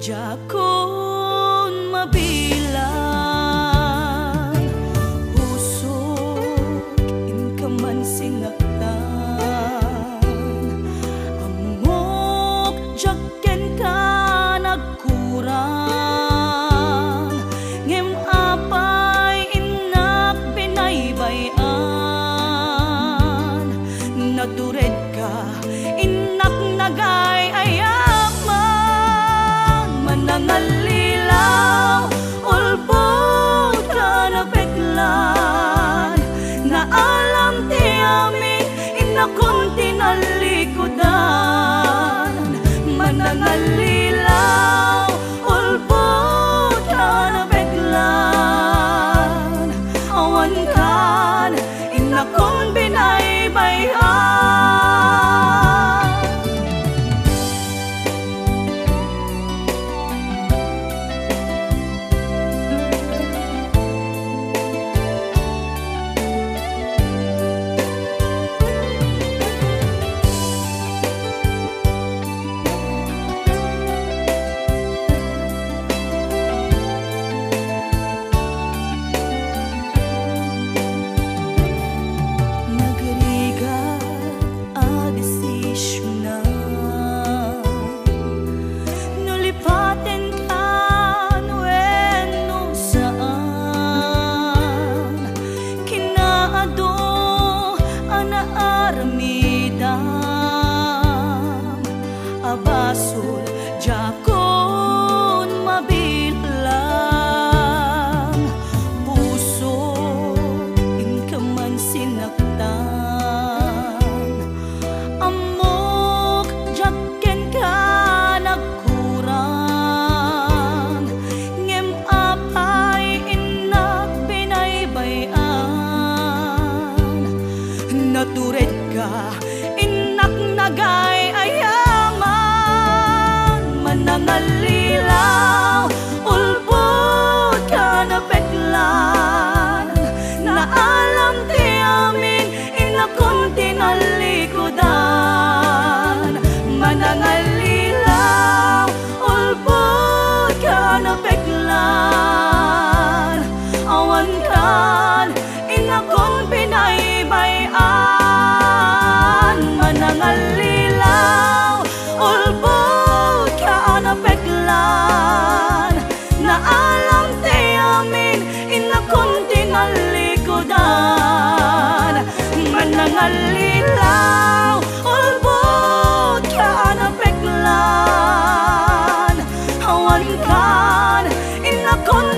Jakon mabilang puso in ka man sinaktan, amok jaken ka nagkurang, ngem apay inak binaybayan, natured ka inak nagay nangalilaw, ulbod ka na peklan, na alam ti amin inakong tinalikodan. Manangalilaw, ulbod ka na peklan, awan kan inakong binaybayan. Abasul jakon mabilang puso in ka man sinaktan, amok jaken ka nagkurang, ngem apay inak binaybayan, natured ka inak nagay nangalilaw, ulbod ka na peklan, na alam ti amin inakong tinalikodan. Manangalilaw, ulbod ka na peklan, awan kan inakong binaybayan. Manangalilaw, ulbod na peklan, na alam ti amin inakong tinalikodan. Manangalilaw, ulbod ka na peklan, awan kan inakong